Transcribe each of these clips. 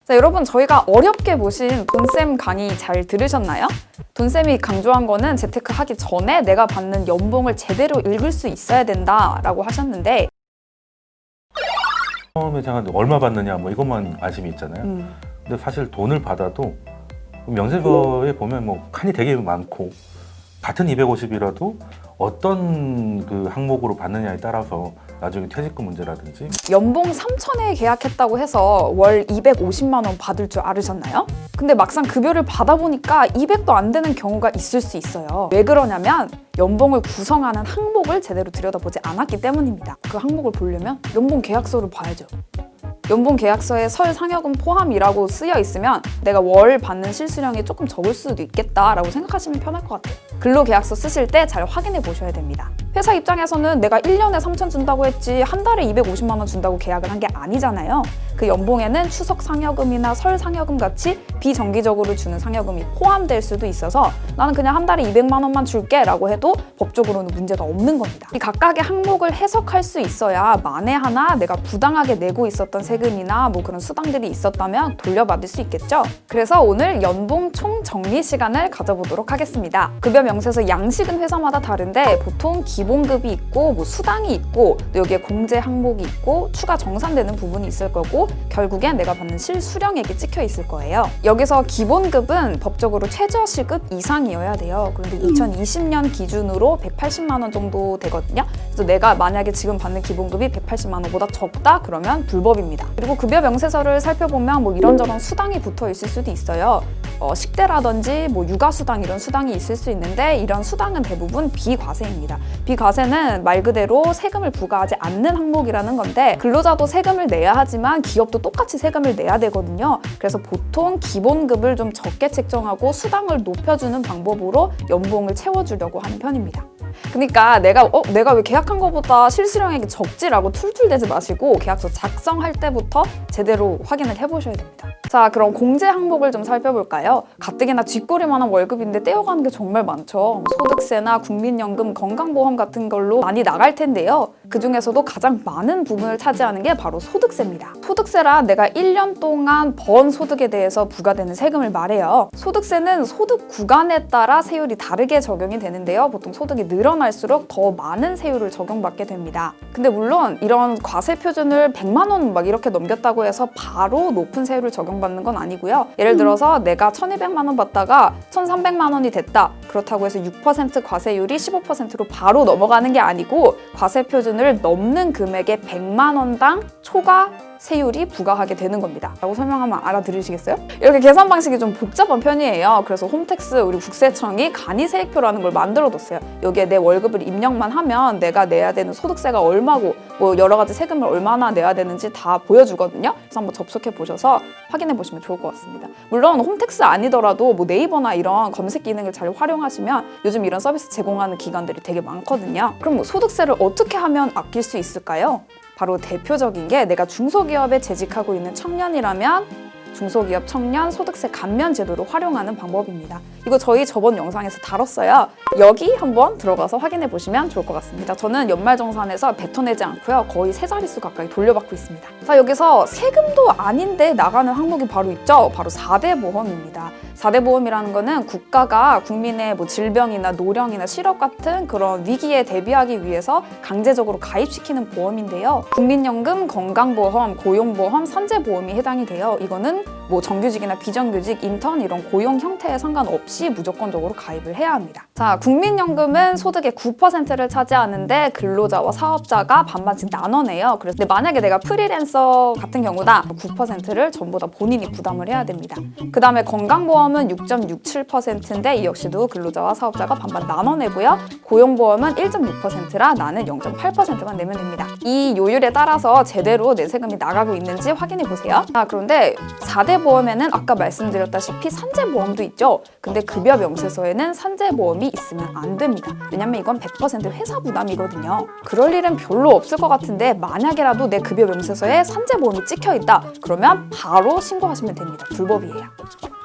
자, 여러분 저희가 어렵게 모신 돈쌤 강의 잘 들으셨나요? 돈쌤이 강조한 거는 재테크 하기 전에 내가 받는 연봉을 제대로 읽을 수 있어야 된다라고 하셨는데 처음에 제가 얼마 받느냐 뭐 이것만 관심이 있잖아요. 근데 사실 돈을 받아도 명세서에 보면 뭐 칸이 되게 많고 같은 250이라도 어떤 그 항목으로 받느냐에 따라서 나중에 퇴직금 문제라든지 연봉 3천에 계약했다고 해서 월 250만 원 받을 줄 알으셨나요? 근데 막상 급여를 받아보니까 200도 안 되는 경우가 있을 수 있어요. 왜 그러냐면 연봉을 구성하는 항목을 제대로 들여다보지 않았기 때문입니다. 그 항목을 보려면 연봉 계약서를 봐야죠. 연봉 계약서에 설 상여금 포함이라고 쓰여 있으면 내가 월 받는 실수령이 조금 적을 수도 있겠다라고 생각하시면 편할 것 같아요. 근로계약서 쓰실 때 잘 확인해 보셔야 됩니다. 회사 입장에서는 내가 1년에 3천 준다고 했지 한 달에 250만 원 준다고 계약을 한 게 아니잖아요. 그 연봉에는 추석 상여금이나 설 상여금 같이 비정기적으로 주는 상여금이 포함될 수도 있어서 나는 그냥 한 달에 200만 원만 줄게 라고 해도 법적으로는 문제가 없는 겁니다. 이 각각의 항목을 해석할 수 있어야 만에 하나 내가 부당하게 내고 있었던 세금이나 뭐 그런 수당들이 있었다면 돌려받을 수 있겠죠. 그래서 오늘 연봉 총 정리 시간을 가져보도록 하겠습니다. 급여 명세서 양식은 회사마다 다른데 보통 기본급이 있고 뭐 수당이 있고 또 여기에 공제 항목이 있고 추가 정산되는 부분이 있을 거고 결국엔 내가 받는 실수령액이 찍혀 있을 거예요. 여기서 기본급은 법적으로 최저시급 이상이어야 돼요. 그런데 2020년 기준으로 180만 원 정도 되거든요. 그래서 내가 만약에 지금 받는 기본급이 180만 원보다 적다? 그러면 불법입니다. 그리고 급여 명세서를 살펴보면 뭐 이런저런 수당이 붙어 있을 수도 있어요. 식대라든지 뭐 육아수당 이런 수당이 있을 수 있는데 이런 수당은 대부분 비과세입니다. 비과세는 말 그대로 세금을 부과하지 않는 항목이라는 건데 근로자도 세금을 내야 하지만 기업도 똑같이 세금을 내야 되거든요. 그래서 보통 기본급을 좀 적게 책정하고 수당을 높여주는 방법으로 연봉을 채워주려고 하는 편입니다. 그러니까 내가 왜 계약한 것보다 실수령액이 적지라고 툴툴대지 마시고 계약서 작성할 때부터 제대로 확인을 해보셔야 됩니다. 자, 그럼 공제 항목을 좀 살펴볼까요? 가뜩이나 쥐꼬리만한 월급인데 떼어가는 게 정말 많죠. 소득세나 국민연금, 건강보험 같은 걸로 많이 나갈 텐데요. 그중에서도 가장 많은 부분을 차지하는 게 바로 소득세입니다. 소득세란 내가 1년 동안 번 소득에 대해서 부과되는 세금을 말해요. 소득세는 소득 구간에 따라 세율이 다르게 적용이 되는데요. 보통 소득이 늘어날수록 더 많은 세율을 적용받게 됩니다. 근데 물론 이런 과세 표준을 100만 원 막 이렇게 넘겼다고 해서 바로 높은 세율을 적용받는 건 아니고요. 예를 들어서 내가 1,200만 원 받다가 1,300만 원이 됐다. 그렇다고 해서 6% 과세율이 15%로 바로 넘어가는 게 아니고 과세 표준을 넘는 금액의 100만 원당 초과 세율이 부과하게 되는 겁니다. 라고 설명하면 알아들으시겠어요? 이렇게 계산 방식이 좀 복잡한 편이에요. 그래서 홈택스 우리 국세청이 간이세액표라는 걸 만들어뒀어요. 여기에 내 월급을 입력만 하면 내가 내야 되는 소득세가 얼마고 뭐 여러 가지 세금을 얼마나 내야 되는지 다 보여주거든요. 그래서 한번 접속해 보셔서 확인해 보시면 좋을 것 같습니다. 물론 홈택스 아니더라도 뭐 네이버나 이런 검색 기능을 잘 활용하시면 요즘 이런 서비스 제공하는 기관들이 되게 많거든요. 그럼 뭐 소득세를 어떻게 하면 아낄 수 있을까요? 바로 대표적인 게 내가 중소기업에 재직하고 있는 청년이라면 중소기업 청년 소득세 감면 제도를 활용하는 방법입니다. 이거 저희 저번 영상에서 다뤘어요. 여기 한번 들어가서 확인해 보시면 좋을 것 같습니다. 저는 연말정산에서 뱉어내지 않고요. 거의 3자릿수 가까이 돌려받고 있습니다. 자, 여기서 세금도 아닌데 나가는 항목이 바로 있죠. 바로 4대 보험입니다. 4대 보험이라는 거는 국가가 국민의 뭐 질병이나 노령이나 실업 같은 그런 위기에 대비하기 위해서 강제적으로 가입시키는 보험인데요. 국민연금, 건강보험, 고용보험, 선제보험이 해당이 돼요. 이거는 뭐 정규직이나 비정규직, 인턴 이런 고용 형태에 상관없이 무조건적으로 가입을 해야 합니다. 자, 국민연금은 소득의 9%를 차지하는데 근로자와 사업자가 반반씩 나눠내요. 그래서 근데 만약에 내가 프리랜서 같은 경우다 9%를 전부 다 본인이 부담을 해야 됩니다. 그 다음에 건강보험은 6.67%인데 이 역시도 근로자와 사업자가 반반 나눠내고요. 고용보험은 1.6%라 나는 0.8%만 내면 됩니다. 이 요율에 따라서 제대로 내 세금이 나가고 있는지 확인해 보세요. 자, 그런데 4대 보험에는 아까 말씀드렸다시피 산재보험도 있죠. 근데 급여 명세서에는 산재보험이 있으면 안 됩니다. 왜냐면 이건 100% 회사 부담이거든요. 그럴 일은 별로 없을 것 같은데 만약에라도 내 급여 명세서에 산재보험이 찍혀 있다. 그러면 바로 신고하시면 됩니다. 불법이에요.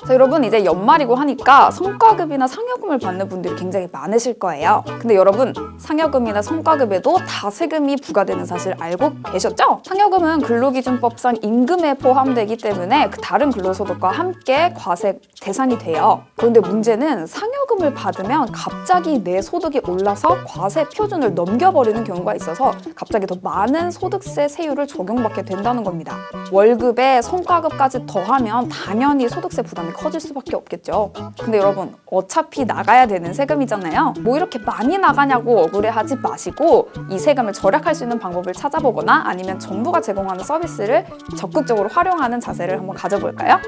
자, 여러분 이제 연말이고 하니까 성과급이나 상여금을 받는 분들이 굉장히 많으실 거예요. 근데 여러분 상여금이나 성과급에도 다 세금이 부과되는 사실 알고 계셨죠? 상여금은 근로기준법상 임금에 포함되기 때문에 그 다른 근로소득과 함께 과세 대상이 돼요. 그런데 문제는 상여금을 받으면 갑자기 내 소득이 올라서 과세 표준을 넘겨버리는 경우가 있어서 갑자기 더 많은 소득세 세율을 적용받게 된다는 겁니다. 월급에 성과급까지 더하면 당연히 소득세 부담이 커질 수밖에 없겠죠. 근데 여러분 어차피 나가야 되는 세금이잖아요. 뭐 이렇게 많이 나가냐고 억울해하지 마시고 이 세금을 절약할 수 있는 방법을 찾아보거나 아니면 정부가 제공하는 서비스를 적극적으로 활용하는 자세를 한번 가져볼까요?